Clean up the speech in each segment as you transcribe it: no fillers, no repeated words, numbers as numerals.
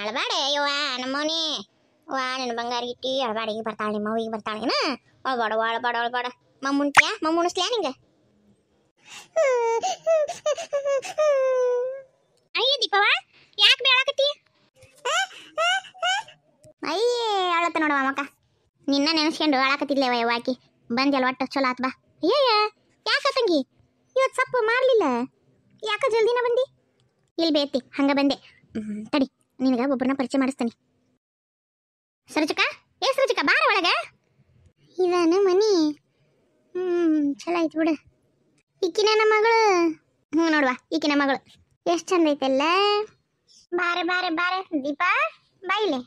ಅಳಬೇಡ ಯವ್ವ ನಮ್ಮವನೇ ವಾ ನನ್ನ ಬಂಗಾರ ಇಟ್ಟಿ ಅಳಬೇಡ. ಈಗ ಬರ್ತಾಳೆ ನಿಮ್ಮ ಈಗ ಬರ್ತಾಳೇನ? ಅಳಬೇಡ ಅಳಬೇಡ ಅಳಬೇಡ. ಮಮ್ಮುಣ್ತ್ಯಾ ಮಮ್ಮುಣಿಸ್ಲ್ಯಾ ನಿಂಗೆ? ಅಯ್ಯ ದೀಪವ್ವ ಯಾಕೆ ಬೇಳಾಕತ್ತಿ? ಅಯ್ಯೇ ಅಳತ್ತ ನೋಡವ ಮಕ್ಕ. ನಿನ್ನ ನೆನೆಸ್ಕೊಂಡು ಅಳಾಕತ್ತಿದ್ಲೇವ ಯವ್ವಾಕಿ. ಬಂದೆಲ್ಲ ಒಟ್ಟು ಚಲೋ ಆತ್ ಬಾ. ಅಯ್ಯಯ್ಯ ಯಾಕ ತಂಗಿ ಇವತ್ತು ಸಪ್ಪು ಮಾಡಲಿಲ್ಲ? ಯಾಕ ಜಲ್ದಿನ ಬಂದಿ? ಇಲ್ಲಿ ಬೇತಿ ಹಂಗ ಬಂದೆ. ತಡಿ ನಿನಗ ಒಬ್ಬರನ್ನ ಪರಿಚಯ ಮಾಡಿಸ್ತಾನೆ. ಸರಜಕ ಏ ಸರಜಕ ಬಾರ ಒಳಗ. ಇದಾನ ಮನಿ. ಚಲೋ ಆಯ್ತು ಬಿಡು. ಈಕಿನ ನಮ್ಮ ಮಗಳು. ನೋಡುವ ಈಕಿನ ಮಗಳು ಎಷ್ಟು ಚಂದ ಐತಲ್ಲ. ಬಾರೆ ಬಾರೆ ಬಾರೆ ದೀಪಾ ಬಾಯಿಲೆ.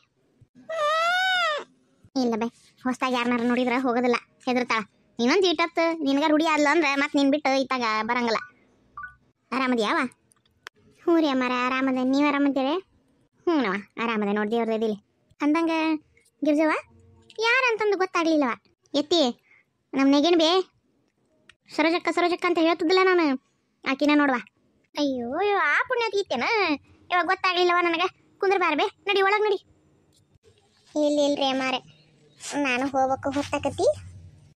ಇಲ್ಲ ಬೈ ಹೊಸ್ತಾಗ ಯಾರನ್ನಾರ ನೋಡಿದ್ರ ಹೋಗೋದಿಲ್ಲ, ಹೆದರ್ತಾಳ. ನೀನೊಂದು ಇಟ್ಟತ್ತು ನಿನಗ ರೂಢಿ ಆದ್ಲ ಅಂದ್ರೆ ಮತ್ತೆ ನೀನು ಬಿಟ್ಟು ಇತ್ತಾಗ ಬರಂಗಿಲ್ಲ. ಆರಾಮದ್ಯಾವ? ಹ್ಞೂ ರೀ ಅಮ್ಮಾರ ಆರಾಮದ. ನೀವು ಆರಾಮದ್ದೀರಿ? ಹ್ಞೂನವ ಆರಾಮದ ನೋಡಿ ದೇವ್ರದ ಇದಿಲ್ಲ. ಅಂದಂಗ ಗಿರ್ಜವ್ವ ಯಾರಂತಂದು ಗೊತ್ತಾಗ್ಲಿಲ್ಲವ. ಎತ್ತಿ ನಮ್ಮ ನೆಗೇಣ್ ಬೇ ಸರೋಜಕ್ಕ ಸರೋಜಕ್ಕ ಅಂತ ಹೇಳ್ತಿದ್ದಿಲ್ಲ ನಾನು, ಆಕಿನ ನೋಡುವ. ಅಯ್ಯೋ ಆ ಪುಣ್ಯದ ಗೀತೇನ ಇವಾಗ ಗೊತ್ತಾಗ್ಲಿಲ್ಲವ ನನಗೆ. ಕುಂದ್ರ ಬಾರ ಬೇ ನಡಿ ಒಳಗೆ ನಡಿ. ಇಲ್ರಿ ಅಮ್ಮಾರೆ ನಾನು ಹೋಗ್ಬೇಕು ಹೊತ್ತಾಕತಿ.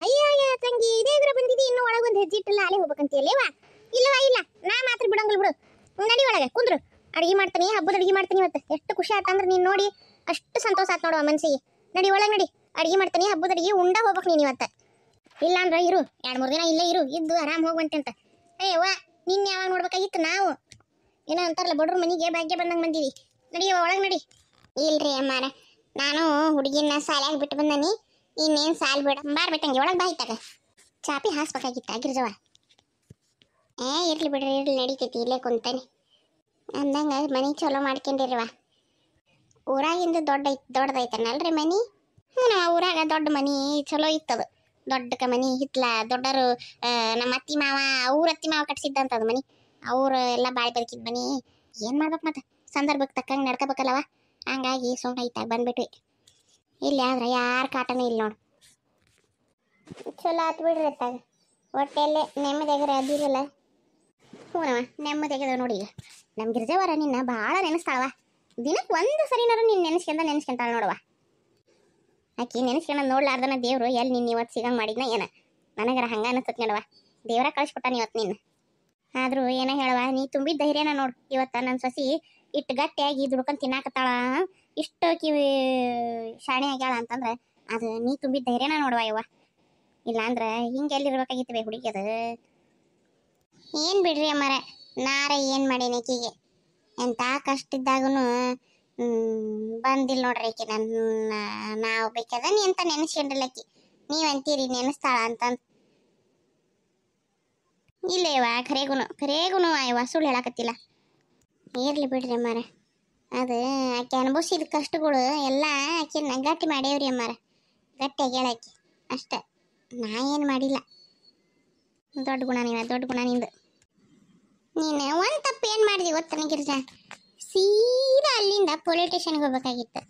ಅಯ್ಯೋ ಅಯ್ಯ ತಂಗಿ ಇದೇ ಇದ್ರ ಬಂದಿದ್ದಿ ಇನ್ನು ಒಳಗೆ ಒಂದು ಹೆಜ್ಜೆ ಇಟ್ಟಿಲ್ಲ ಅಲ್ಲೇ ಹೋಗ್ಬೇಕಂತೀಯಲ್ಲೇವಾ? ಇಲ್ಲವಾ ಇಲ್ಲ ನಾ ಮಾತ್ರ ಬಿಡಂಗಿಲ್ಲ ಬಿಡು. ನಡಿ ಒಳಗೆ ಕುಂದ್ರು ಅಡಿಗೆ ಮಾಡ್ತೀನಿ, ಹಬ್ಬದ ಅಡಿಗೆ ಮಾಡ್ತೀನಿ. ಇವತ್ತು ಎಷ್ಟು ಖುಷಿ ಆತಂದ್ರೆ ನೀನು ನೋಡಿ ಅಷ್ಟು ಸಂತೋಷ ಆತ್ ನೋಡುವ ಮನ್ಸಿಗೆ. ನಡಿ ಒಳಗೆ ನಡಿ ಅಡಿಗೆ ಮಾಡ್ತೀನಿ, ಹಬ್ಬದ ಅಡಿಗೆ ಉಂಡ ಹೋಗ್ಬೇಕು ನೀನು ಇವತ್ತು. ಇಲ್ಲ ಅಂದ್ರೆ ಇರು 2-3 ದಿನ ಇಲ್ಲೇ ಇರು, ಇದ್ದು ಆರಾಮ್ ಹೋಗುವಂತೆ ಅಂತ. ಅಯ್ಯವ್ವ ನಿನ್ನ ಯಾವಾಗ ನೋಡ್ಬೇಕಾಗಿತ್ತು ನಾವು? ಏನೋ ಅಂತಾರಲ್ಲ ಬಡ್ರ ಮನೆಗೆ ಭಾಗ್ಯ ಬಂದಂಗೆ ಬಂದೀವಿ. ನಡಿಯವ ಒಳಗೆ ನಡಿ. ಇಲ್ರಿ ಅಮ್ಮಾರ ನಾನು ಹುಡುಗಿನ ಸಾಲಾಗಿ ಬಿಟ್ಟು ಬಂದನಿ, ಇನ್ನೇನು ಸಾಲ್ ಬಿಡ ಬಾರ್ಬಿಟ್ಟಂಗೆ ಒಳಗೆ ಬಾಯ್ತಾಗ ಚಾಪಿ ಹಾಸ್ಬೇಕಾಗಿತ್ತ ಗಿರ್ಜವ. ಇರ್ಲಿ ಬಿಡ್ರಿ ಇರ್ಲಿ ನಡೀತೈತಿ ಇಲ್ಲೇ ಕುಂತಾನೆ. ಅಂದಂಗ ಮನೆ ಚಲೋ ಮಾಡ್ಕೊಂಡಿರವ. ಊರಾಗಿಂದ ದೊಡ್ಡದೈತನಲ್ರಿ ಮನಿ? ಹ್ಞೂ ಊರಾಗ ದೊಡ್ಡ ಮನಿ ಚಲೋ ಇತ್ತದು. ದೊಡ್ಡ ಮನಿ ಹಿತ್ಲ ದೊಡ್ಡರು ನಮ್ಮ ಅತ್ತಿ ಮಾವ ಅವ್ರ ಅತ್ತಿ ಮಾವ ಕಟ್ಸಿದ್ದಂಥದ್ದು ಮನಿ. ಅವ್ರು ಎಲ್ಲ ಬಾಳಿ ಬದುಕಿದ ಮನಿ. ಏನು ಮಾಡ್ಬೇಕು ಮತ್ತೆ ಸಂದರ್ಭಕ್ಕೆ ತಕ್ಕಂಗೆ ನಡ್ಕೋಬೇಕಲ್ಲವ. ಹಂಗಾಗಿ ಸುಮ್ಮನೆ ಇತ್ತಾಗ ಬಂದ್ಬಿಟ್ವಿ. ಇಲ್ಲಿ ಆದ್ರೆ ಯಾರ ಕಾಟನೂ ಇಲ್ಲ ನೋಡು. ಚಲೋ ಆತು ಬಿಡ್ರಿ ಅತ್ತಾಗ ಹೊಟ್ಟೆಲ್ಲೇ ನೆಮ್ಮದಿಯಾಗರ ಅದಿರಲ್ಲ. ಹ್ಞೂನವ ನೆಮ್ಮದಿಯಾಗದ ನೋಡಿ. ಈಗ ನಮ್ಮ ಗಿರ್ಜವರ ನಿನ್ನ ಭಾಳ ನೆನೆಸ್ತಾಳವ. ದಿನಕ್ಕೆ ಒಂದು ಸರಿನಾರು ನೀನು ನೆನೆಸ್ಕೊಂತಾಳ ನೋಡುವ. ಆಕಿ ನೆನೆಸ್ಕೊಂಡ್ ನೋಡ್ಲಾರ್ದನ ದೇವ್ರು ಎಲ್ಲಿ ನಿನ್ನ ಇವತ್ತು ಸಿಗಂಗೆ ಮಾಡಿದ್ನ ಏನ? ನನಗರ ಹಂಗ ಅನಿಸ್ತತ್ ನೋಡವ. ದೇವ್ರ ಕಳಿಸ್ಕೊಟ್ಟಾನ ಇವತ್ತು ನಿನ್ನ. ಆದರೂ ಏನ ಹೇಳವ ನೀ ತುಂಬಿದ ಧೈರ್ಯನ ನೋಡು. ಇವತ್ತು ನನ್ನ ಸೊಸಿ ಇಟ್ಟು ಗಟ್ಟಿಯಾಗಿ ದುಡ್ಕೊಂಡು ತಿನ್ನಾಕತ್ತಾಳ, ಇಷ್ಟು ಕಿವಿ ಶಾಣೆ ಆಗ್ಯಾಳ ಅಂತಂದ್ರೆ ಅದು ನೀ ತುಂಬಿದ ಧೈರ್ಯನ ನೋಡುವ ಯವ್ವ. ಇಲ್ಲಾಂದ್ರೆ ಹಿಂಗೆ ಎಲ್ಲಿರ್ಬೇಕಾಗಿತ್ತು ಬೇ ಹುಡುಗಿ ಅದು. ಏನು ಬಿಡ್ರಿ ಅಮ್ಮಾರ ನಾರ ಏನು ಮಾಡೀನಿ ಆಕಿಗೆ. ಎಂಥ ಕಷ್ಟಿದ್ದಾಗೂ ಬಂದಿಲ್ಲ ನೋಡ್ರಿ ಆಕಿ. ನನ್ನ ನಾವು ಬೇಕದನಿ ಅಂತ ನೆನೆಸ್ಕೊಂಡಿಲ್ಲ ಆಕಿ. ನೀವಂತೀರಿ ನೆನೆಸ್ತಾಳ ಅಂತಂದು. ಇಲ್ಲೇವ ಖರೇಗುನು ಅಯ್ಯವ ಸುಳ್ಳು ಹೇಳಕತ್ತಿಲ್ಲ. ಇರ್ಲಿ ಬಿಡ್ರಿ ಅಮ್ಮಾರ ಅದು ಆಕೆ ಅನುಭವಿಸಿದ ಕಷ್ಟಗಳು ಎಲ್ಲ ಆಕಿನ ಗಟ್ಟಿ ಮಾಡ್ಯಾವ್ರಿ ಅಮ್ಮಾರ. ಗಟ್ಟಿ ಆಗ್ಯಾಳ ಆಕಿ ಅಷ್ಟೆ, ನಾ ಏನು ಮಾಡಿಲ್ಲ. ದೊಡ್ಡ ಗುಣ ದೊಡ್ಡ ಗುಣ ನಿಂದು. ನೀನು ಒಂದು ತಪ್ಪು ಏನು ಮಾಡಿದಿ ಗೊತ್ತನ ಗಿರ್ಜಾ? ಸೀದಾ ಅಲ್ಲಿಂದ ಪೊಲೀಸ್ ಸ್ಟೇಷನ್ಗೆ ಹೋಗ್ಬೇಕಾಗಿತ್ತು.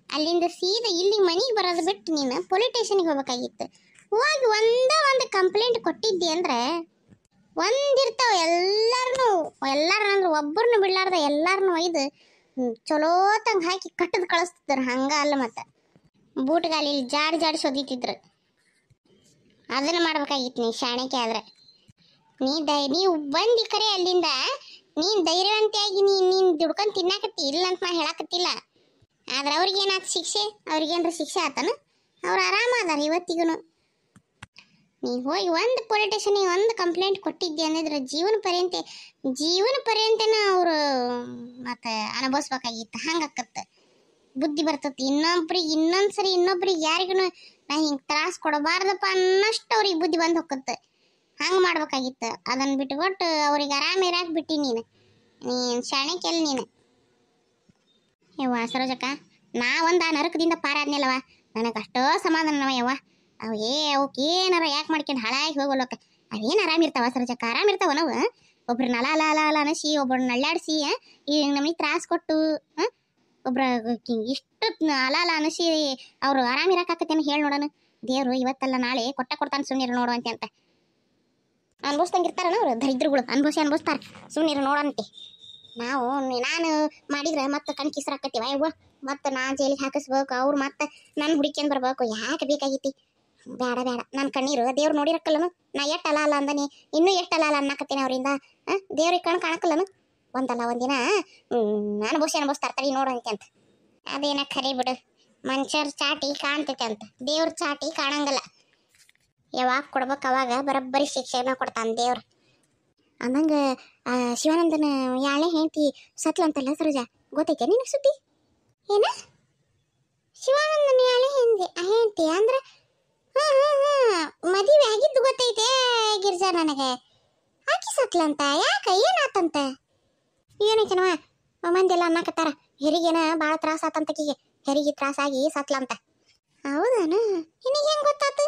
ಅಲ್ಲಿಂದ ಸೀದಾ ಇಲ್ಲಿ ಮನೆಗೆ ಬರೋದು ಬಿಟ್ಟು ನೀನು ಪೊಲೀಸ್ ಸ್ಟೇಷನ್ಗೆ ಹೋಗ್ಬೇಕಾಗಿತ್ತು. ಹೋಗಿ ಒಂದು ಕಂಪ್ಲೇಂಟ್ ಕೊಟ್ಟಿದ್ದಿ ಅಂದ್ರೆ ಒಂದಿರ್ತಾವ ಎಲ್ಲಾರನು ಅಂದ್ರೆ ಒಬ್ಬರನ್ನು ಬಿಡ್ಲಾರ್ದ ಎಲ್ಲಾರನು ಒಯ್ದು ಚಲೋತಂಗೆ ಹಾಕಿ ಕಟ್ಟದು ಕಳಿಸ್ತಿದ್ರು. ಹಂಗ ಅಲ್ಲ ಮತ್ತೆ ಬೂಟ್ಗಾಲಿ ಜಾಡಿ ಸೊದಿತಿದ್ರು. ಅದನ್ನು ಮಾಡ್ಬೇಕಾಗಿತ್ತು ನೀ ಶಾಣೆಕೆ ಆದ್ರೆ. ನೀವು ಬಂದು ಕರೆ ಅಲ್ಲಿಂದ ನೀನು ಧೈರ್ಯವಂತಿಯಾಗಿ ನೀನು ದುಡ್ಕೊಂಡು ತಿನ್ನಾಕತ್ತಿ ಇಲ್ಲ ಅಂತ ನಾ ಹೇಳಕತ್ತಿಲ್ಲ. ಆದ್ರೆ ಅವ್ರಿಗೇನಾಯ್ತು ಶಿಕ್ಷೆ? ಅವ್ರಿಗೇನ್ರ ಶಿಕ್ಷೆ ಆತನ? ಅವ್ರು ಆರಾಮ ಅದಾರ ಇವತ್ತಿಗೂ. ನೀವು ಹೋಗಿ ಒಂದು ಪೊಲೀಸ್ ಸ್ಟೇಷನಿಗೆ ಒಂದು ಕಂಪ್ಲೇಂಟ್ ಕೊಟ್ಟಿದ್ದಿ ಅಂದಿದ್ರೆ ಜೀವನ ಪರ್ಯಂತನ ಅವರು ಮತ್ತೆ ಅನುಭವಿಸ್ಬೇಕಾಗಿತ್ತು. ಹಂಗಾಕತ್ತೆ ಬುದ್ಧಿ ಬರ್ತತಿ. ಇನ್ನೊಂದ್ಸರಿ ಇನ್ನೊಬ್ರಿಗೆ ಯಾರಿಗೂ ನಾ ಹಿಂಗೆ ತ್ರಾಸ ಕೊಡಬಾರ್ದಪ್ಪ ಅನ್ನಷ್ಟು ಅವ್ರಿಗೆ ಬುದ್ಧಿ ಬಂದು ಹೋಗತ್ತೆ. ಹಂಗೆ ಮಾಡ್ಬೇಕಾಗಿತ್ತು. ಅದನ್ನು ಬಿಟ್ಕೊಟ್ಟು ಅವ್ರಿಗೆ ಆರಾಮ ಇರಾಕ್ ಬಿಟ್ಟು ನೀನು ಶಾಣೆಕೆಲ್ಲ ನೀನು. ಯವ್ವ ಸರೋಜಕ್ಕ ನಾ ಒಂದು ಆ ನರಕದಿಂದ ಪಾರಾದ್ನಲ್ಲವ ನನಗೆ ಅಷ್ಟೋ ಸಮಾಧಾನವ ಯವ್ವ. ಅವಕ್ಕೆ ಏನಾರ ಯಾಕೆ ಮಾಡ್ಕೊಂಡು ಹಾಳಾಗಿ ಹೋಗೋಲ್ಲಕ್ಕ. ಅವೇನು ಆರಾಮಿರ್ತಾವ ಸರೋಜಕ್ಕ? ಆರಾಮಿರ್ತಾವ ನಾವು? ಒಬ್ರನ್ನ ಅಲ ಅನಸಿ ಒಬ್ಬರನ್ನ ನಳ್ಳಾಡಿಸಿ ಈಗ ನಮಗೆ ತ್ರಾಸ ಕೊಟ್ಟು ಒಬ್ರ ಇಷ್ಟು ಅಲ ಅನಸಿ ಅವರು ಆರಾಮಿರಕ್ಕಾಕತ್ತೇನು ಹೇಳಿ ನೋಡೋಣ. ದೇವರು ಇವತ್ತಲ್ಲ ನಾಳೆ ಕೊಡ್ತಾನೆ ಸುಮ್ಮನಿರು ನೋಡುವಂತೆ ಅಂತ ಅನ್ಭವಿಸ್ದಂಗೆ ಇರ್ತಾರನ ಅವ್ರು ದರಿದ್ರಗಳು. ಅನ್ಭವಿಸ್ತಾರೆ ಸುಮ್ಮನಿರು ನೋಡಂತೆ. ನಾನು ಮಾಡಿದ್ರೆ ಮತ್ತೆ ಕಣ್ ಕಿಸ್ರಾಕತ್ತೀವ ಯವ್ವ, ಮತ್ತೆ ನಾ ಜೈಲಿಗೆ ಹಾಕಿಸ್ಬೇಕು, ಅವ್ರು ಮತ್ತೆ ನನ್ನ ಹುಡುಕ್ಯಂಡ್ ಬರ್ಬೇಕು, ಯಾಕೆ ಬೇಕಾಗಿತಿ? ಬೇಡ ಬೇಡ, ನನ್ನ ಕಣ್ಣೀರು ದೇವ್ರು ನೋಡಿರಕ್ಕಲ್ಲನು, ನಾ ಎಷ್ಟ್ ಅಲ್ಲ ಅಲ್ಲ ಅಂದಾನಿ, ಇನ್ನೂ ಎಷ್ಟ್ ಅಲ್ಲ ಅಲ್ಲ ಅನ್ನಕತ್ತೀನಿ ಅವರಿಂದ. ದೇವ್ರಿಗೆ ಕಣ್ ಕಾಣಕ್ಕಲ್ಲನು, ಒಂದಲ್ಲ ಒಂದಿನ ಅನುಭವಿಸ್ತಾರ ತಡಿ ನೋಡಂತೆ ಅಂತ. ಅದೇನ ಖರಿ ಬಿಡು, ಮನುಷ್ಯರ್ ಚಾಟಿ ಕಾಣ್ತೈತೆ ಅಂತ, ದೇವ್ರ ಚಾಟಿ ಕಾಣಂಗಲ್ಲ. ಯಾವಾಗ ಕೊಡ್ಬೇಕು ಅವಾಗ ಬರೋಬ್ಬರಿ ಶಿಕ್ಷೆನ ಕೊಡ್ತಾನೆ ದೇವ್ರು. ಅಂದಂಗ ಶಿವಾನಂದನ ಯಾಳೆ ಹೆಂಡತಿ ಸತ್ಲಂತಲ್ಲ ಸರೋಜ, ಗೊತ್ತೈತೆ ನಿನಗೆ ಸುದ್ದಿ? ಏನ ಶಿವಾನಂದನ ಯಾಳೆ ಹೆಂಡತಿ ಅಂದ್ರೆ ಮದುವೆ ಆಗಿದ್ದು ಗೊತ್ತೈತೆ ಗಿರ್ಜಾ ನನಗೆ. ಆಕಿ ಸತ್ಲಂತ, ಯಾಕ ಏನಾತಂತ? ಏನೈತನವ ಮಂದೆಲ್ಲ ಅನ್ನಕತ್ತಾರ, ಹೆರಿಗೆನ ಭಾಳ ತ್ರಾಸ ಆತಂತಕಿಗೆ, ಹೆರಿಗೆ ತ್ರಾಸಾಗಿ ಸತ್ಲಂತ. ಹೌದಾನ? ನಿನಗೆ ಹೆಂಗ್ ಗೊತ್ತಾತು?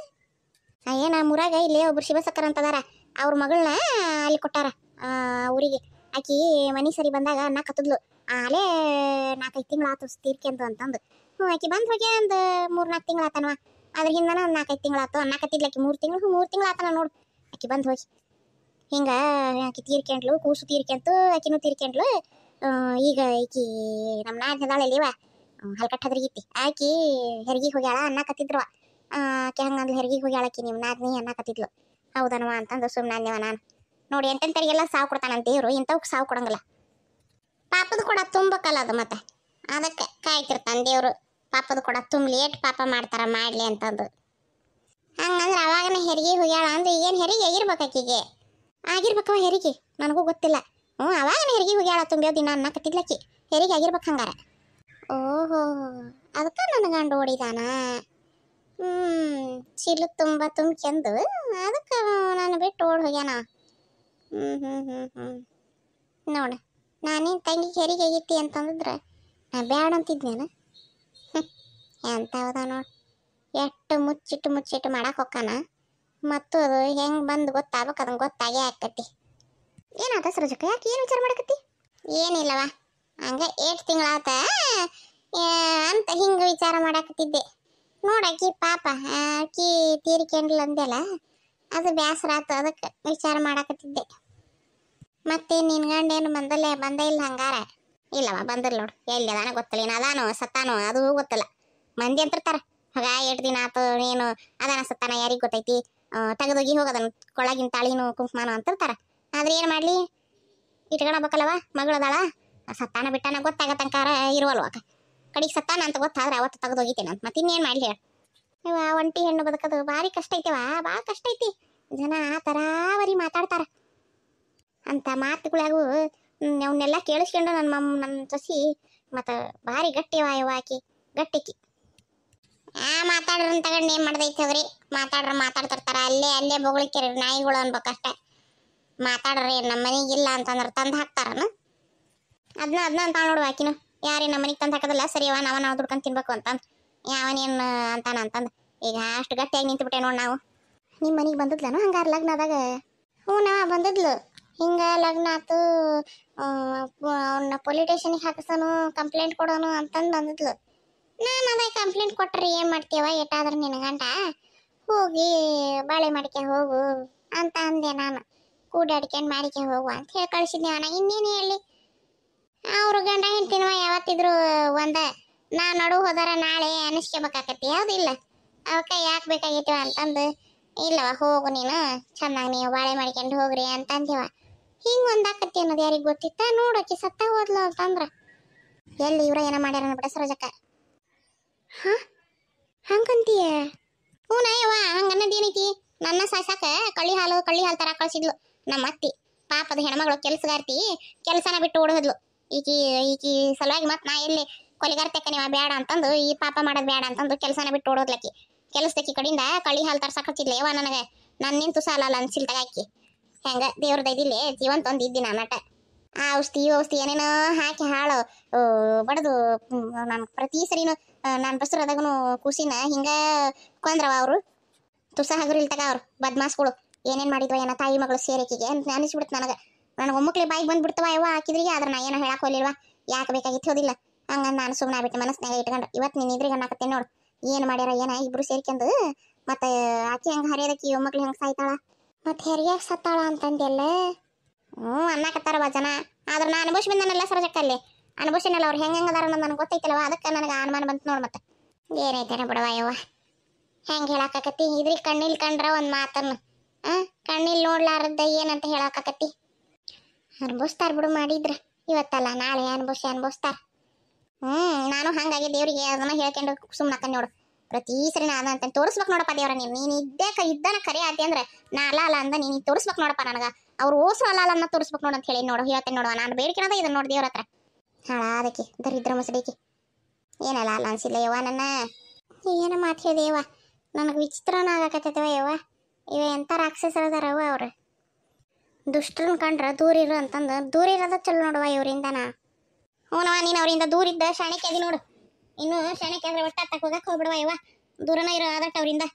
ಏನ ಮುರಾಗ ಇಲ್ಲಿ ಒಬ್ರು ಶಿವಸಕ್ಕರ ಅಂತದಾರ, ಅವ್ರ ಮಗಳನ್ನ ಅಲ್ಲಿ ಕೊಟ್ಟಾರ ಊರಿಗೆ. ಆಕಿ ಮನಿ ಸರಿ ಬಂದಾಗ ಅನ್ನಕತ್ತಿದ್ಲು, ಅಲ್ಲೇ 4-5 ತಿಂಗಳು ಆತು ತೀರ್ಕೆಂದು ಅಂತಂದು. ಆಕಿ ಬಂದ್ ಹೋಗಿ ಒಂದು 3-4 ತಿಂಗಳು ಆತನವ, ಅದ್ರ ಹಿಂದನ 4-5 ತಿಂಗಳು ಆತು ಅನ್ನಕತ್ತಿದ್ಲಕಿ. 3 ತಿಂಗಳು ಆತನ ನೋಡು ಆಕಿ ಬಂದ್ ಹೋಗಿ. ಹಿಂಗ ಆಕಿ ತೀರ್ಕೆಂಡ್ಲು, ಕೂಸು ತೀರ್ಕೆಂತು, ಆಕಿನೂ ತೀರ್ಕೆಂಡ್ಲು. ಈಗ ಈಕಿ ನಮ್ಮ ನಾದ್ನದಾಳಲ್ಲಿವ ಹಲ್ಕಟ್ಟು ಹದ್ರಿಗಿತ್ತಿ, ಆಕಿ ಹೆರಿಗೆ ಹೋಗ್ಯಾಳ ಅನ್ನಕತ್ತಿದ್ರವ. ಆಕೆ ಹಂಗಂದ್ಲು, ಹೆರಿಗೆ ಹೋಗ್ಯಾಳಕಿ ನಿಮ್ಮ ನಾದ್ನಿ ಅನ್ನಕತ್ತಿದ್ಲು. ಹೌದನವ ಅಂತಂದು ಸುಮ್ಮನಾದ್ನಿವ ನಾನು. ನೋಡಿ ಎಂತೆಂತರಿಗೆಲ್ಲ ಸಾವು ಕೊಡ್ತಾನಂತ ದೇವ್ರು, ಇಂಥವ್ಕೆ ಸಾವು ಕೊಡಂಗಿಲ್ಲ. ಪಾಪದ ಕೊಡ ತುಂಬಕ್ಕಲ್ಲ ಅದು, ಮತ್ತೆ ಅದಕ್ಕೆ ಕಾಯ್ತಿರ್ತಾನೆ ದೇವ್ರು, ಪಾಪದ ಕೊಡ ತುಂಬಲಿ, ಏಟ್ ಪಾಪ ಮಾಡ್ತಾರ ಮಾಡ್ಲಿ ಅಂತಂದು. ಹಂಗಂದ್ರೆ ಅವಾಗನೇ ಹೆರಿಗೆ ಹೋಗ್ಯಾಳ ಅಂದ್ರೆ ಏನು ಹೆರಿಗೆ ಆಗಿರ್ಬೇಕಾಕಿಗೆ? ಆಗಿರ್ಬೇಕವ ಹೆರಿಗೆ, ನನಗೂ ಗೊತ್ತಿಲ್ಲ. ಅವಾಗನೇ ಹೆರಿಗೆ ಹೋಗ್ಯಾಳ ತುಂಬ್ಯೋ ದಿನ ಅನ್ನಕತ್ತಿದ್ಲಕ್ಕಿ, ಹೆರಿಗೆ ಆಗಿರ್ಬೇಕು ಹಂಗಾರ. ಓಹೋ, ಅದಕ್ಕೆ ನನ್ನ ಗಂಡು ಹೊಡಿದಾನ. ಚೀಲು ತುಂಬ ತುಂಬ್ಕೆಂದು ಅದಕ್ಕೆ ನಾನು ಬಿಟ್ಟು ಓಡ್ ಹೋಗ್ಯಾನ. ನೋಡು, ನಾನೇನು ತಂಗಿ ಹೆರಿಗೆ ಆಗಿತ್ತಿ ಅಂತಂದಿದ್ರೆ ನಾ ಬ್ಯಾಡ ಅಂತಿದ್ನೇನ? ಎಂಥವ್ದ ನೋಡಿ, ಎಷ್ಟು ಮುಚ್ಚಿಟ್ಟು ಮಾಡಕ್ಕೆ ಹೊಕ್ಕಾನ, ಮತ್ತು ಅದು ಹೆಂಗೆ ಬಂದು ಗೊತ್ತಾಗ್ಬೇಕು, ಅದನ್ನು ಗೊತ್ತಾಗೇ ಆಕತಿ. ಏನಾತ ಸರೋಜಕ್ಕ, ಯಾಕೆ ಏನು ವಿಚಾರ ಮಾಡಕತ್ತಿ? ಏನಿಲ್ಲವ, ಹಂಗೆ 8 ತಿಂಗಳಾತ ಅಂತ ಹಿಂಗೆ ವಿಚಾರ ಮಾಡಾಕತ್ತಿದ್ದೆ. ನೋಡಾಕಿ ಪಾಪ ಆಕಿ ತೀರಿಕೆಂಡ್ಲ ಅಂದೆಲ್ಲ, ಅದು ಬೇಸರ ಆತು, ಅದಕ್ಕೆ ವಿಚಾರ ಮಾಡಾಕತ್ತಿದ್ದೆ. ಮತ್ತೆ ನಿನ್ನ ಗಂಡ ಏನು ಬಂದೇ ಇಲ್ಲ ಹಂಗಾರ? ಇಲ್ಲವ, ಬಂದಿಲ್ಲ ನೋಡು. ಎಲ್ಲಿ ಅದಾನ ಗೊತ್ತಿಲ್ಲ, ಏನು ಅದಾನೋ ಸತ್ತಾನೋ ಅದು ಗೊತ್ತಿಲ್ಲ. ಮಂದಿ ಅಂತಿರ್ತಾರ, ಹಾಗ 8 ದಿನ ಆತು ನೀನು ಅದಾನ ಸತ್ತಾನ ಯಾರಿಗೆ ಗೊತ್ತೈತಿ, ತೆಗೆದೋಗಿ ಹೋಗೋದನ್ನು ಕೊಳಗಿನ ತಾಳಿನೂ ಕುಂಕುಮಾನು ಅಂತಿರ್ತಾರ. ಆದ್ರೆ ಏನು ಮಾಡಲಿ, ಇಟ್ಕೊಳಬೇಕಲ್ಲವ, ಮಗಳದಾಳ, ಸತ್ತಾನ ಬಿಟ್ಟಾನ ಗೊತ್ತಾಗತ್ತಂಕಾರ ಇರುವಲ್ವಾಕ. ಕಡಿಗೆ ಸತ್ತಾನ ಅಂತ ಗೊತ್ತಾದ್ರೆ ಅವತ್ತು ತೆಗೆದೋಗಿತೇನೆ ಅಂತ, ಮತ್ತೆ ಇನ್ನೇನು ಮಾಡಲಿ ಹೇಳ. ಇವ ಒಂಟಿ ಹೆಣ್ಣು ಬದುಕೋದು ಭಾರಿ ಕಷ್ಟ ಐತಿವ, ಭಾಳ ಕಷ್ಟ ಐತಿ. ಜನ ತರಾವರಿ ಮಾತಾಡ್ತಾರ ಅಂತ ಮಾತುಗಳಾಗು, ಅವನ್ನೆಲ್ಲ ಕೇಳಿಸ್ಕೊಂಡು ನನ್ನ ಸೊಸಿ ಮತ್ತು ಭಾರಿ ಗಟ್ಟಿವ ಇವ, ಆಕಿ ಗಟ್ಟಿಕಿ. ಮಾತಾಡ್ರನ್ ತಗೊಂಡು ಏನು ಮಾಡ್ದೈತಿ ಅವ್ರಿ, ಮಾತಾಡ್ತಿರ್ತಾರ, ಅಲ್ಲೇ ಬೊಗಳಿಕೆರಿ ನಾಯಿಗಳು ಅನ್ಬೇಕಷ್ಟೆ. ಮಾತಾಡ್ರಿ ನಮ್ಮ ಮನೆಗಿಲ್ಲ ಅಂತಂದ್ರೆ ತಂದು ಹಾಕ್ತಾರನ, ಅದನ್ನ ಅಂತ ನೋಡುವ ಆಕಿನ. ಯಾರೇ ನಮ್ಮ ಮನೆಗೆ ತಂದು ಹಾಕೋದಿಲ್ಲ, ಸರಿಯವ ನಾವು ದುಡ್ಕೊಂಡು ತಿನ್ಬೇಕು ಅಂತಂದು ಯಾವನೇನು ಅಂತಾನ ಅಂತಂದು. ಈಗ ಅಷ್ಟು ಗಟ್ಟಿಯಾಗಿ ನಿಂತುಬಿಟ್ಟೆ ನೋಡಿ ನಾವು. ನಿಮ್ಮ ಮನೆಗೆ ಬಂದಿದ್ಲನು ಹಂಗಾರೆ ಲಗ್ನ ಆದಾಗ? ಹ್ಞೂ ಬಂದಿದ್ಲು. ಹಿಂಗೆ ಲಗ್ನ ಆತು, ಅವನ್ನ ಪೊಲೀಸ್ ಸ್ಟೇಷನಿಗೆ ಹಾಕಿಸೋನು, ಕಂಪ್ಲೇಂಟ್ ಕೊಡೋನು ಅಂತಂದು ಬಂದಿದ್ಲು. ನಾನು ಅದೇ ಕಂಪ್ಲೇಂಟ್ ಕೊಟ್ಟರೆ ಏನು ಮಾಡ್ತೀವ, ಏಟಾದ್ರೆ ನಿನ್ನ ಗಂಟ ಹೋಗಿ ಬಾಳೆ ಮಾಡಿಕೆ ಹೋಗು ಅಂತ ಅಂದೆ ನಾನು. ಕೂಡಾಡ್ಕೊಂಡು ಮಾಡಿಕೆ ಹೋಗು ಅಂತ ಹೇಳಿ ಕಳಿಸಿದ್ದೆ ಅವನ. ಇನ್ನೇನು ಹೇಳಿ, ಅವ್ರ ಗಂಡ ಹೆಂಡ್ತಿನವ ಯಾವತ್ತಿದ್ರು ಒಂದ, ನಾ ನಡು ಹೋದಾರ ನಾಳೆ ಅನಿಸ್ಕೋಬೇಕಾಕತಿ, ಯಾವುದಿಲ್ಲ. ಅವಕ್ಕೆ ಯಾಕೆ ಬೇಕಾಗಿತ್ತೀವ ಅಂತಂದು, ಇಲ್ಲವ ಹೋಗು ನೀನು ಚೆನ್ನಾಗಿ ನೀವು ಬಾಳೆ ಮಾಡ್ಕೊಂಡು ಹೋಗ್ರಿ ಅಂತ ಅಂದೇವ. ಹಿಂಗೆ ಒಂದಾಕತಿ ಅನ್ನೋದು ಯಾರಿಗೆ ಗೊತ್ತಿತ್ತ? ನೋಡೋಕೆ ಸತ್ತ ಹೋದ್ಲು ಅಂತಂದ್ರೆ ಎಲ್ಲಿ ಇವ್ರ ಏನೋ ಮಾಡ್ಯಾರ ಬಿಡ ಸರೋಜಕ್ಕ. ಹಂಗಂತೀಯ? ಹ್ಞೂ ಯವ್ವ, ಹಂಗೆ ಅನ್ನೋದು ಏನೈತಿ? ನನ್ನ ಸಾಯ್ಸಾಕ ಕಳ್ಳಿ ಹಾಲು ತರ ಕಳಿಸಿದ್ಲು ನಮ್ಮ ಅತ್ತಿ. ಪಾಪದ ಹೆಣ್ಮಗಳು ಕೆಲಸಗಾರ್ತಿ, ಕೆಲಸನ ಬಿಟ್ಟು ಓಡೋದ್ಲು. ಈಕಿ ಸಲುವಾಗಿ ಮತ್ತೆ ನಾ ಎಲ್ಲಿ ಕೊಲೆಗಾರ್ತೆಕ್ಕ ನೀವು ಬೇಡ ಅಂತಂದು, ಈ ಪಾಪ ಮಾಡೋದು ಬೇಡ ಅಂತಂದು ಕೆಲಸನ ಬಿಟ್ಟು ಓಡೋದ್ಲಕ್ಕಿ. ಕೆಲಸದಕ್ಕಿ ಕಡೆಯಿಂದ ಕಳ್ಳಿ ಹಾಲು ತರ್ಸಕ್ಕೆ ಹಚ್ಚಿದ್ಲೆ ಯವ್ವ ನನಗೆ. ನಾನು ನಿಂತು ಸಾಲ ಅಲ್ಲ ಅನ್ಸಿಲ್ ತಗಾಕಿ. ಹೆಂಗೆ ದೇವ್ರ ದೈದಿಲ್ಲಿ ಜೀವಂತ ಒಂದು ಇದ್ದಿ ನಟ. ಆ ಔಷಧಿ ಏನೇನೋ ಹಾಕಿ ಹಾಳು ಬಡ್ದು ನಾನು ಪ್ರತಿ ಸರಿನು ನಾನು ಬಸ್ರದಾಗೂ ಕೂಸಿನ ಹಿಂಗೆ ಕೊಂದ್ರವ ಅವರು. ತುಸ ಹಗುರಿಲ್ ತಗ ಅವ್ರು ಬದ್ಮಾಸ್ಗಳು ಏನೇನು ಮಾಡಿದ್ವ ಏನೋ ತಾಯಿ ಮಗಳು ಸೇರಿಕೆಗೆ ಅಂತ ಅನಿಸ್ಬಿಡ್ತು ನನಗೆ ಒಮ್ಮಕ್ಳೆ ಬಾಯಿಗೆ ಬಂದ್ಬಿಡ್ತವ ಯವ್ವ ಹಾಕಿದ್ರಿಗೆ. ಆದ್ರೆ ನಾ ಏನೋ ಹೇಳಕ್ಕೆ ಹೋಲಿಲ್ವಾ, ಯಾಕೆ ಬೇಕಾಗಿತ್ತು ಹೋದಿಲ್ಲ. ಹಂಗಂದು ನಾನು ಸುಮ್ಮನೆ ಆಗ್ಬಿಟ್ಟು ಮನಸ್ಸಿನಾಗ ಇಟ್ಕೊಂಡು ಇವತ್ತು ನೀನು ಇದ್ರಿಗೆ ಅನ್ನಕತ್ತೇನೆ ನೋಡು. ಏನು ಮಾಡ್ಯಾರ ಏನ ಇಬ್ರು ಸೇರ್ಕೊಂಡು, ಮತ್ತೆ ಆಕಿ ಹೆಂಗೆ ಹರಿಯೋದಕ್ಕಿ ಒಮ್ಮಕ್ಳು ಹೆಂಗೆ ಸಾಯ್ತಾಳ, ಮತ್ತೆ ಹೆರಿಯಾಗ ಸತ್ತಾಳ ಅಂತಂದೆಲ್ಲ. ಅನ್ನಕತ್ತಾರವ ಜನ. ಆದ್ರೆ ನಾ ಅನುಭವಿಸಿ ಬಂದನಲ್ಲ ಸರಜಕ್ಕಲ್ಲಿ ಅನುಭವಿಸಿನಲ್ಲ ಅವ್ರು ಹೆಂಗದಾರ ಅನ್ನೋದು ನನಗೆ ಗೊತ್ತೈತಲ್ವ ಅದಕ್ಕೆ ನನಗೆ ಅನುಮಾನ ಬಂತು ನೋಡು ಮತ್ತೆ ಏನೈತೇನ ಬಿಡವ ಯವ್ವ ಹೆಂಗೆ ಹೇಳಾಕತಿ ಇದ್ರಿಗೆ ಕಣ್ಣಿಲ್ ಕಂಡ್ರ ಒಂದು ಮಾತನ್ನು ಕಣ್ಣಿಲ್ ನೋಡ್ಲಾರದ್ದ ಏನಂತ ಹೇಳಾಕತಿ ಅನುಭವಿಸ್ತಾರ ಬಿಡು ಮಾಡಿದ್ರ ಇವತ್ತಲ್ಲ ನಾಳೆ ಅನುಭವಿಸ್ತಾರ ನಾನು ಹಂಗಾಗಿ ದೇವ್ರಿಗೆ ಅದನ್ನ ಹೇಳ್ಕೊಂಡು ಸುಮ್ಮನೆ ನೋಡು ಪ್ರತಿ ಸರಿ ನಾನು ಅಂತ ತೋರಿಸ್ಬೇಕು ನೋಡಪ್ಪ ದೇವ್ರ ನೀನು ಇದ್ದಾನ ಕರೆ ಆತಿ ಅಂದ್ರೆ ನಾ ಅಲ್ಲ ಅಂದ ನೀನು ತೋರಿಸ್ಬೇಕು ನೋಡಪ್ಪ ನನಗೆ ಅವ್ರು ಓಸು ಅಲ್ಲ ಅನ್ನ ತೋರಿಸ್ಬೇಕು ನೋಡು ಅಂತ ಹೇಳಿ ನೋಡು ಹೇಳ್ತೇನೆ ನೋಡುವ ನಾನು ಬೇಡಿಕೆನದ ಇದನ್ನ ನೋಡಿ ದೇವ್ರ ಹತ್ರ ಹಾಳಾದಕ್ಕೆ ದರಿದ್ರ ಮಸಡಿಕೆ ಏನಲ್ಲ ಅಲ್ಲ ಅನ್ಸಿಲ್ಲ ಯವ್ವ ನನ್ನ ಏನ ಮಾತು ಹೇಳಿದೆ ಯವ್ವ ನನಗೆ ವಿಚಿತ್ರನ ಆಗಕತ್ತೈತವ ಯವ್ವ ಇವ ಎಂಥ ರಾಕ್ಷಸರದಾರವ ಅವ್ರು ದುಷ್ಟರನ್ನ ಕಂಡ್ರೆ ದೂರ ಇರು ಅಂತಂದು ದೂರ ಇರೋದ ಚಲೋ ನೋಡುವ ಇವರಿಂದನ ಹ್ಞೂನವ ನೀನು ಅವರಿಂದ ದೂರ ಇದ್ದ ಶಾಣೆಕ್ಕೆ ಅದಿ ನೋಡು ಇನ್ನು ಶಾಣೆಕ್ಕೆ ಆದ್ರೆ ಒಟ್ಟ ಹತ್ತಕ್ಕೆ ಹೋಗಕ್ಕೆ ಹೋಗ್ಬಿಡುವ ಯವ್ವ ದೂರನ ಇರೋ ಆದಟ್ಟು ಅವರಿಂದ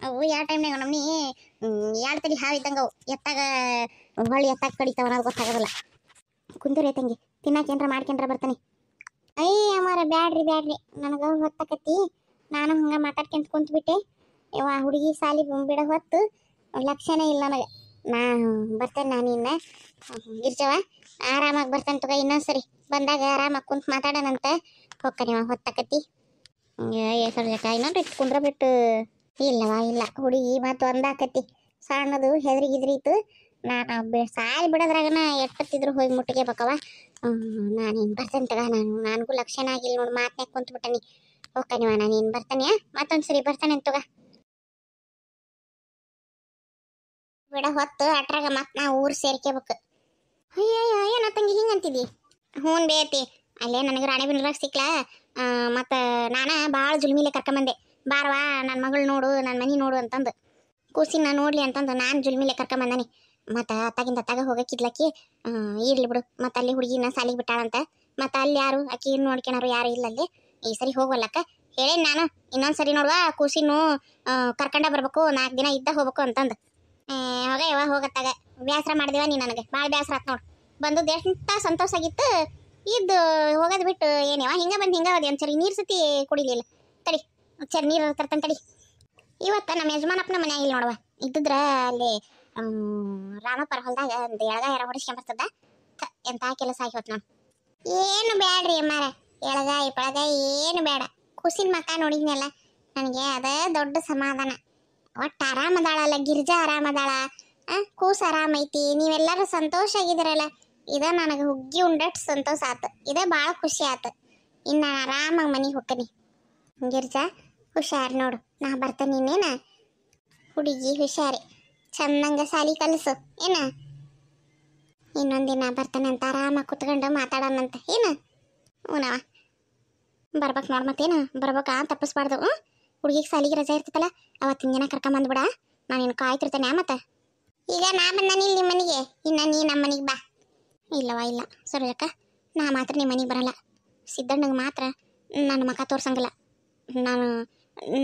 ಅವು ಯಾವ ಟೈಮ್ನಾಗ ನಮ್ಮನಿ ಎರಡು ತಲೆ ಹಾವು ಇದ್ದಂಗೆ ಅವು ಎತ್ತಾಗ ಹೊಳ್ಳಿ ಎತ್ತಾಗ ಕಡಿತಾವ ಅನ್ನೋದು ಗೊತ್ತಾಗೋದಿಲ್ಲ ಕುಂದಿರಿ ತಂಗಿ ತಿನ್ನಕ್ಕೆ ಏನಾರ ಮಾಡ್ಕೊಂಡ್ರೆ ಬರ್ತಾನೆ ಅಯ್ಯ ಅಮ್ಮಾರ ಬ್ಯಾಡ್ರಿ ನನಗೆ ಹೊತ್ತಕತ್ತಿ ನಾನು ಹಂಗೆ ಮಾತಾಡ್ಕೊಂತ ಕುಂತ್ಬಿಟ್ಟೆ ಯವ್ವ ಹುಡುಗಿ ಸಾಲಿ ಬಿಡ ಹೊತ್ತು ಲಕ್ಷಣ ಇಲ್ಲ ನನಗೆ ನಾ ಬರ್ತೇನೆ ನಾನು ಇನ್ನು ಗಿರ್ಜವ ಆರಾಮಾಗಿ ಬರ್ತೇನೆ ತಗೋ ಇನ್ನೊಂದ್ಸರಿ ಬಂದಾಗ ಆರಾಮಾಗಿ ಕುಂತು ಮಾತಾಡೋಣಂತ ಹೊಕ್ಕನಿವ ಹೊತ್ತಕತ್ತಿ ಸರ್ಜಕ ಇನ್ನೊಂದು ಇಟ್ಟು ಕುಂದ್ರ ಬಿಟ್ಟು ಇಲ್ಲವಾ ಇಲ್ಲ ಹುಡುಗಿ ಮತ್ತು ಒಂದಾಕತಿ ಸಣ್ಣದು ಹೆದರಿಗಿದ್ರಿತ್ತು ನಾನು ಸಾಲಿ ಬಿಡೋದ್ರಾಗನ ಎಟ್ಟತ್ತಿದ್ರು ಹೋಗಿ ಮುಟ್ಟಿಗೆ ಬೇಕವ ನಾನೇನು ಬರ್ತೇನೆ ತಗ ನನಗೂ ಲಕ್ಷಣ ಆಗಿಲ್ಲ ನೋಡಿ ಮಾತನ್ಯಾಗ ಕುಂತ್ಬಿಟ್ಟನಿ ಓಕೆ ನಾನು ಏನು ಬರ್ತಾನೆ ಮತ್ತೊಂದು ಸರಿ ಬರ್ತಾನೆ ತಗ ಬಿಡ ಹೊತ್ತು ಅಟ್ರಾಗ ಮತ್ತೆ ನಾ ಊರು ಸೇರ್ಕೋಬೇಕು ಅಯ್ಯಯ್ಯ ಏನ ತಂಗಿ ಹಿಂಗಂತಿದ್ದಿ ಹ್ಞೂ ಬೇತಿ ಅಲ್ಲೇ ನನಗೆ ರಾಣಿಬೆನ್ನೂರಾಗ ಸಿಕ್ಲಾ ಮತ್ತು ನಾನು ಭಾಳ ಜುಲ್ಮಿಲೆ ಕರ್ಕೊಂಬಂದೆ ಬಾರವಾ ನನ್ನ ಮಗಳು ನೋಡು ನನ್ನ ಮನೆ ನೋಡು ಅಂತಂದು ಕೂಸಿನ ನೋಡ್ಲಿ ಅಂತಂದು ನಾನು ಜುಲ್ಮಿಲೆ ಕರ್ಕೊಂಬಂದನಿ ಮತ್ತು ಅತ್ತಾಗ ಹೋಗಕ್ಕಿದ್ಲಕ್ಕಿ ಇರ್ಲಿ ಬಿಡು ಮತ್ತು ಅಲ್ಲಿ ಹುಡುಗಿನ ಸಾಲಿಗೆ ಬಿಟ್ಟಾಳಂತ ಮತ್ತು ಅಲ್ಲಿ ಯಾರು ಆಕಿ ನೋಡ್ಕೊಳಾರು ಯಾರು ಇಲ್ಲ ಅಲ್ಲಿ ಈ ಸರಿ ಹೋಗೋಲ್ಲಕ್ಕ ಹೇಳೇನಿ ನಾನು ಇನ್ನೊಂದು ಸರಿ ನೋಡುವ ಕೂಸಿನೂ ಕರ್ಕೊಂಡ ಬರ್ಬೇಕು 4 ದಿನ ಇದ್ದ ಹೋಗ್ಬೇಕು ಅಂತಂದು ಹೋಗ ಯವ್ವ ಹೋಗತ್ತಾಗ ಬೇಸರ ಮಾಡಿದಿವ ನೀ ನನಗೆ ಭಾಳ ಬೇಸರ ಆತ್ ನೋಡು ಬಂದದ್ದು ಎಷ್ಟು ಸಂತೋಷ ಆಗಿತ್ತು ಇದ್ದು ಹೋಗೋದು ಬಿಟ್ಟು ಏನೇವ ಹಿಂಗೆ ಬಂದು ಹಿಂಗೆ ಹೋದೆ ಒಂದ್ಸರಿ ನೀರು ಸತಿ ಕುಡಿಲಿಲ್ಲ ತಡಿ ಸರಿ ನೀರು ತರ್ತಂತ ತಡಿ ಇವತ್ತು ನಮ್ಮ ಯಜಮಾನಪ್ಪನ ಮನೆ ಆಗಿಲ್ಲ ನೋಡುವ ಇದ್ದಿದ್ರೆ ಅಲ್ಲಿ ರಾಮಪ್ಪರ ಹೊಲದಾಗ ಒಂದು ಎಳಗ ಯಾರ ಹೊಡಿಸ್ಕೊಂಬರ್ತದ ಎಂಥ ಕೆಲಸ ಆಗಿವತ್ತು ನಾನು ಏನು ಬ್ಯಾಡ್ರಿ ಅಮ್ಮಾರ ಎಳಗಾಯಿ ಪಳಗಾಯಿ ಏನು ಬೇಡ ಖುಷಿನ ಮಕ್ಕ ನೋಡಿದ್ನಲ್ಲ ನನಗೆ ಅದೇ ದೊಡ್ಡ ಸಮಾಧಾನ ಒಟ್ಟು ಆರಾಮದಾಳಲ್ಲ ಗಿರ್ಜಾ ಆರಾಮದಾಳ ಕೂಸು ಆರಾಮೈತಿ ನೀವೆಲ್ಲರೂ ಸಂತೋಷ ಆಗಿದ್ದೀರಲ್ಲ ಇದ ನನಗೆ ಹುಗ್ಗಿ ಉಂಡಟ್ಟು ಸಂತೋಷ ಆತು ಇದೇ ಭಾಳ ಖುಷಿ ಆತು ಇನ್ನು ಆರಾಮಾಗಿ ಮನೆಗೆ ಹೋಗ್ತೀನಿ ಗಿರ್ಜಾ ಹುಷಾರು ನೋಡು ನಾ ಬರ್ತೇನೆ ಇನ್ನೇನ ಹುಡುಗಿ ಹುಷಾರಿ ಚಂದಂಗ ಸಾಲಿ ಕಲಿಸು ಏನ ಇನ್ನೊಂದಿನ ಬರ್ತಾನೆ ಅಂತ ಆರಾಮಾಗಿ ಕುತ್ಕೊಂಡು ಮಾತಾಡೋಣಂತ ಏನು ಹ್ಞೂನವ ಬರ್ಬೇಕು ನೋಡಿ ಮತ್ತೇನು ಬರ್ಬೇಕಾ ತಪ್ಪಿಸ್ಬಾರ್ದು ಹುಡುಗಿಗೆ ಸಾಲಿಗೆ ರಜೆ ಇರ್ತೈತಲ್ಲ ಅವತ್ತಿನ ದಿನ ಕರ್ಕೊಂಬಂದ್ಬಿಡ ನಾನು ಇನ್ನು ಕಾಯ್ತಿರ್ತೇನೆ ಮತ್ತೆ ಈಗ ನಾ ಬಂದಾನಿ ಇಲ್ಲಿ ನಿಮ್ಮ ಮನೆಗೆ ಇನ್ನು ನೀ ನಮ್ಮ ಮನೆಗೆ ಬಾ ಇಲ್ಲವಾ ಇಲ್ಲ ಸರೋಜಕ್ಕ ನಾ ಮಾತ್ರ ನಿಮ್ಮ ಮನೆಗೆ ಬರಲ್ಲ ಸಿದ್ದಣ್ಣಗೆ ಮಾತ್ರ ನನ್ನ ಮಕ್ಕ ತೋರ್ಸಂಗಿಲ್ಲ ನಾನು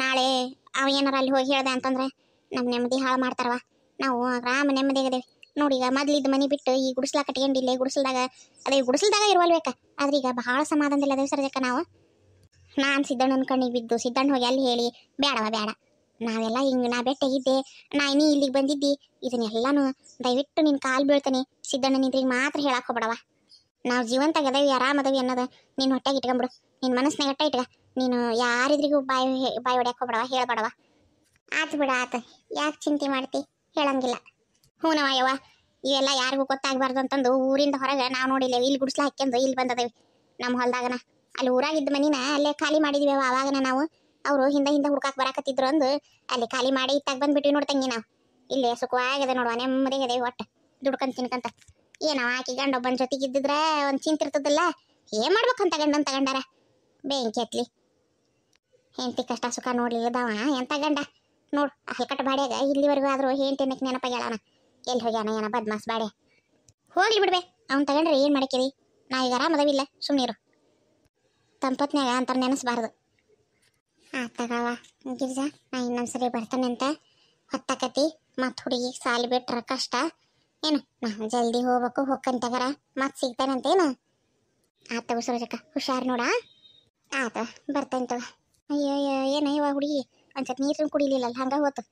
ನಾಳೆ ಅವ ಏನಾರ ಅಲ್ಲಿ ಹೋಗಿ ಹೇಳ್ದೆ ಅಂತಂದ್ರೆ ನಮ್ಮ ನೆಮ್ಮದಿ ಹಾಳು ಮಾಡ್ತಾರವ ನಾವು ಆರಾಮ ನೆಮ್ಮದಿಯಾಗದೇವಿ ನೋಡಿ ಈಗ ಮೊದ್ಲಿದ್ದು ಮನೆ ಬಿಟ್ಟು ಈ ಗುಡಿಸ್ಲಾ ಕಟ್ಕೊಂಡಿಲ್ಲ ಗುಡಿಸ್ಲದಾಗ ಅದೇ ಗುಡಿಸ್ಲದಾಗ ಇರುವಲ್ಬೇಕ ಆದ್ರೆ ಈಗ ಬಹಳ ಸಮಾಧಾನದಿಲ್ಲ ಅದೇ ಸರೋಜಕ್ಕ ನಾವು ನಾನು ಸಿದ್ದಣ್ಣನ ಕಣ್ಣಿಗೆ ಬಿದ್ದು ಸಿದ್ದಣ್ಣ ಹೋಗಿ ಅಲ್ಲಿ ಹೇಳಿ ಬೇಡವ ಬೇಡ ನಾವೆಲ್ಲ ಹಿಂಗೆ ನಾ ಬೆಟ್ಟಾಗಿದ್ದೆ ನಾ ಇನ್ನೂ ಇಲ್ಲಿಗೆ ಬಂದಿದ್ದಿ ಇದನ್ನೆಲ್ಲಾನು ದಯವಿಟ್ಟು ನಿನ್ನ ಕಾಲು ಬೀಳ್ತಾನೆ ಸಿದ್ದಣ್ಣನಿದ್ರಿಗೆ ಮಾತ್ರ ಹೇಳಕ್ಕೆ ಹೋಗ್ಬೇಡವ ನಾವು ಜೀವಂತಾಗದೇವಿ ಆರಾಮದವಿ ಅನ್ನೋದು ನೀನು ಹೊಟ್ಟೆಗೆ ಇಟ್ಕೊಂಬಿಡು ನಿನ್ನ ಮನಸ್ಸಿನಾಗ ಗಟ್ಟ ಇಟ್ಕ ನೀನು ಯಾರಿದ್ರಿಗೂ ಬಾಯಿ ಹೊಡ್ಯಕ್ಕೆ ಹೋಗ್ಬೇಡವ ಹೇಳ್ಬೇಡವ ಆತು ಬಿಡ ಆತು ಯಾಕೆ ಚಿಂತೆ ಮಾಡ್ತಿ ಹೇಳಂಗಿಲ್ಲ ಹ್ಞೂನವ ಯವ್ವ ಇವೆಲ್ಲ ಯಾರಿಗೂ ಗೊತ್ತಾಗಬಾರ್ದು ಅಂತಂದು ಊರಿಂದ ಹೊರಗೆ ನಾವು ನೋಡಿಲ್ಲ ಇಲ್ಲಿ ಗುಡಿಸ್ಲಾ ಹಾಕ್ಯಂದು ಇಲ್ಲಿ ಬಂದದೇವಿ ನಮ್ಮ ಹೊಲದಾಗನ ಅಲ್ಲಿ ಊರಾಗಿದ್ದ ಮನಿನ ಅಲ್ಲೇ ಖಾಲಿ ಮಾಡಿದ್ವಿ ಅವಾಗನ ನಾವು ಅವರು ಹಿಂದೆ ಹುಡ್ಕಾಕ್ ಬರಾಕತ್ತಿದ್ರು ಅಂದು ಅಲ್ಲಿ ಖಾಲಿ ಮಾಡಿ ಇತ್ತಾಗ ಬಂದ್ಬಿಟ್ಟಿವಿ ನೋಡ್ತಂಗಿ ನಾವು ಇಲ್ಲೇ ಸುಖವಾಗಿದೆ ನೋಡುವ ನೆಮ್ಮದಿಗಿದೆ ಒಟ್ಟು ದುಡ್ಕೊಂತ ತಿನ್ಕಂತ ಏನವ ಆಕಿ ಗಂಡ ಒಬ್ಬನ ಜೊತೆಗೆ ಇದ್ದಿದ್ರೆ ಒಂದು ಚಿಂತಿರ್ತದಲ್ಲ ಏನ್ ಮಾಡ್ಬೇಕಂತ ಗಂಡನ್ ತಗೊಂಡಾರ ಬೆಂಕಿ ಹತ್ಲಿ ಹೆಂಡತಿ ಕಷ್ಟ ಸುಖ ನೋಡ್ಲಿಲ್ಲದವ ಎಂತ ಗಂಡ ನೋಡು ಹಲ್ಕಟ್ಟ ಬಾಡ್ಯಾಗ ಇಲ್ಲಿವರೆಗೂ ಆದ್ರೂ ಹೆಂಡತಿ ಅನ್ನಕ್ಕೆ ನೆನಪಾಗ್ಯಾಳನ ಎಲ್ಲಿ ಹೋಗ್ಯಾನ ಏನ ಬದ್ಮಾಸ್ ಬಾಡೆ ಹೋಗ್ಲಿ ಬಿಡ್ಬೆ ಅವ್ನು ತಗೊಂಡ್ರೆ ಏನು ಮಾಡಕ್ಕಿರಿ ನಾ ಈಗ ಆರಾಮದವಿಲ್ಲ ಸುಮ್ಮನಿರು ತಂಪತ್ನ್ಯಾಗ ಅಂತಾರ ನೆನೆಸ್ಬಾರ್ದು ತಗವ ಗಿರ್ಜಾ ನಾ ಇನ್ನೊಂದ್ಸರಿ ಬರ್ತಾನೆ ಅಂತ ಹೊತ್ತಾಕತಿ ಮತ್ತು ಹುಡುಗಿ ಸಾಲಿ ಬಿಟ್ರ ಕಷ್ಟ ಏನು ನಾ ಜಲ್ದಿ ಹೋಗ್ಬೇಕು ಹೊಕ್ಕನ್ ತಗರ ಮತ್ತೆ ಸಿಗ್ತಾನಂತೇನು ಆತ ಸರೋಜಕ್ಕ ಹುಷಾರು ನೋಡ ಆತ ಬರ್ತೇನೆ ತಗ ಅಯ್ಯೋ ಏನ ಇವಾಗ ಹುಡುಗಿ ಒಂದ್ಸತಿ ನೀರು ಕುಡಿಲಿಲ್ಲ ಹಂಗ ಹೋತು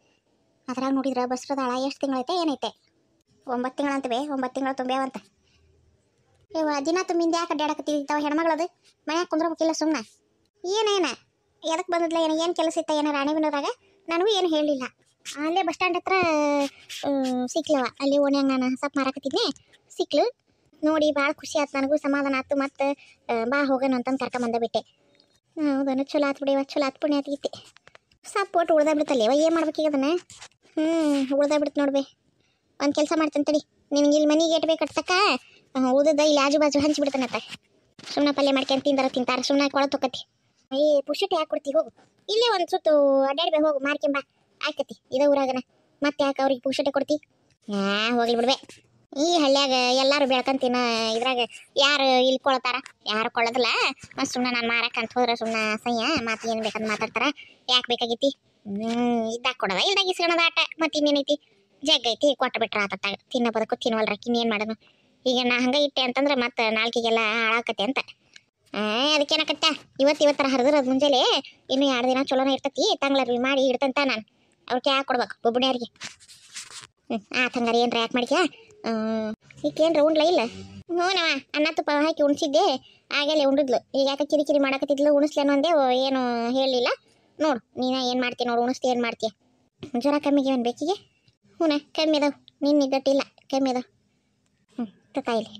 ಅದ್ರಾಗ ನೋಡಿದ್ರ ಬಸ್ರದಾಳ ಎಷ್ಟು ತಿಂಗಳೈತೆ ಏನೈತೆ 9 ತಿಂಗಳಂತವೇ 9 ತಿಂಗಳು ತುಂಬ್ಯಾವಂತ ಇವ ದಿನ ತುಂಬಿಂದ ಯಾಕೆ ಅಡ್ಡಾಡಕತ್ತಿದ್ದಾವ ಹೆಣ್ಮಗಳದು ಮನ್ಯಾಗ ಕುಂದ್ರಬೇಕಿಲ್ಲ ಸುಮ್ಮನೆ ಏನೇನ ಎದಕ್ಕೆ ಬಂದದ್ಲ ಏನು ಕೆಲಸ ಇತ್ತ ಏನೋ ರಾಣಿಬೆನ್ನೂರಾಗ ನನಗೂ ಏನು ಹೇಳಲಿಲ್ಲ. ಅಲ್ಲೇ ಬಸ್ ಸ್ಟ್ಯಾಂಡ್ ಹತ್ರ ಸಿಕ್ಲವ, ಅಲ್ಲಿ ಓಣ್ಯಾಗ ನಾನು ಸಪ್ ಮಾರಾಕತ್ತಿದ್ನೆ ಸಿಕ್ಲು. ನೋಡಿ ಭಾಳ ಖುಷಿ ಆಯ್ತು, ನನಗೂ ಸಮಾಧಾನ ಆಯ್ತು. ಮತ್ತು ಬಾ ಹೋಗೋಣ ಅಂತಂದು ಕರ್ಕೊಂಬಂದ ಬಿಟ್ಟೆ. ಹೌದನ್ನು ಚಲೋ ಆತು ಬಿಡಿವ, ಚಲೋ ಆತು ಪುಣ್ಯ ಆತಿಗಿತ್ತಿ. ಸಪ್ ಒಟ್ಟು ಉಳ್ದ ಬಿಡ್ತಲ್ಲ ಇವ, ಏನು ಮಾಡ್ಬೇಕೀಗ ಅದನ್ನು? ಉಳ್ದ ಬಿಡ್ತು ನೋಡ್ಬೇ. ಒಂದು ಕೆಲಸ ಮಾಡ್ತಾನೆ ತಡಿ, ನಿನಗೆ ಇಲ್ಲಿ ಮನೆಗೆ ಏಟ್ ಬೇಕು ಕಟ್ತಕ್ಕ ಉಳ್ದದ ಇಲ್ಲಿ ಆಜು ಬಾಜು ಹಂಚಿ ಬಿಡ್ತಾನತ್ತ. ಸುಮ್ಮನೆ ಪಲ್ಯ ಮಾಡ್ಕೊಂಡು ತಿಂತಾರೆ, ಸುಮ್ಮನೆ ಕೊಳ ತೊಕತಿ. ಪುಷಟಿ ಯಾಕೆ ಕೊಡ್ತಿ, ಹೋಗು ಇಲ್ಲೇ ಒಂದು ಸುತ್ತು ಅಡ್ಡಾಡ್ಬೇ, ಹೋಗು ಮಾರ್ಕೆಂಬ ಆಯ್ಕತಿ ಇದ ಊರಾಗನ. ಮತ್ತೆ ಯಾಕೆ ಅವ್ರಿಗೆ ಪುಷಟಿ ಕೊಡ್ತಿ? ಹೋಗ್ಲಿ ಬಿಡ್ಬೇ. ಈ ಹಳ್ಳಿಯಾಗ ಎಲ್ಲರೂ ಬೆಳ್ಕೊಂತಿನ ಇದ್ರಾಗ ಯಾರು ಇಲ್ಲಿ ಕೊಳ್ತಾರ? ಯಾರು ಕೊಳ್ಳೋದಿಲ್ಲ. ಮತ್ತು ಸುಮ್ಮನೆ ನಾನು ಮಾರಕ್ಕಂತ ಹೋದ್ರೆ ಸುಮ್ಮನೆ ಸಯ್ಯ ಮಾತು ಏನು ಬೇಕಂತ ಮಾತಾಡ್ತಾರ. ಯಾಕೆ ಬೇಕಾಗೈತಿ? ಇದ್ದಾಗ ಕೊಡೋದ ಇಲ್ದಾಗ ಇಸ್ಕೊಳೋದ ಆಟ. ಮತ್ತು ಇನ್ನೇನೈತಿ, ಜಗ್ ಐತಿ ಕೊಟ್ಟು ಬಿಟ್ರೆ ಆತತ್ತಾಗ ತಿನ್ನೋ ಬದಕು ತಿನ್ವಲ್ರಕ್ಕ ಇನ್ನೇನು ಮಾಡೋದು. ಈಗ ನಾ ಹಂಗೆ ಇಟ್ಟೆ ಅಂತಂದ್ರೆ ಮತ್ತೆ ನಾಲ್ಕಿಗೆಲ್ಲ ಹಾಳಾಕತ್ತೆ ಅಂತ. ಅದಕ್ಕೇನಕತ್ತ ಇವತ್ತರ ಹರಿದ್ರೆ ಅದು ಮುಂಜಾನೆ ಇನ್ನು 2 ದಿನ ಚಲೋನ ಇರ್ತತಿ. ತಂಗ್ಳರ್ವಿ ಮಾಡಿ ಇಡ್ತಂತ ನಾನು ಅವ್ರಿಗೆ ಯಾಕೆ ಕೊಡ್ಬೇಕು ಬೊಬ್ಬಣ್ಯಾರಿಗೆ. ಹಂಗಾರೆ ಏನ್ರ ಯಾಕೆ ಮಾಡಿಕ್ಯಾ ಈಗೇನ್ರ ಉಣ್ಲ ಇಲ್ಲ? ಹ್ಞೂನವ ಅನ್ನ ತುಪ್ಪ ಹಾಕಿ ಉಣ್ಸಿದ್ದೆ, ಆಗಲೇ ಉಂಡಿದ್ಲು. ಈಗ ಯಾಕೆ ಕಿರಿಕಿರಿ ಮಾಡಕತ್ತಿದ್ಲು, ಉಣಿಸ್ಲೇನು ಅಂದೆ, ಏನು ಹೇಳಲಿಲ್ಲ. ನೋಡು ನೀನು ಏನು ಮಾಡ್ತೀಯ ನೋಡು, ಉಣಿಸ್ತಿ ಏನು ಮಾಡ್ತೀಯ? ಜ್ವರ ಕಮ್ಮಿಗೆ ಏನು ಬೇಕಿಗೆ? ಹ್ಞೂನ ಕಮ್ಮಿ ಅದಾವ, ನಿನ್ನ ಗಟ್ಟಿಲ್ಲ ಕಮ್ಮಿ ಅದಾವ. ತಾಯಿಲಿ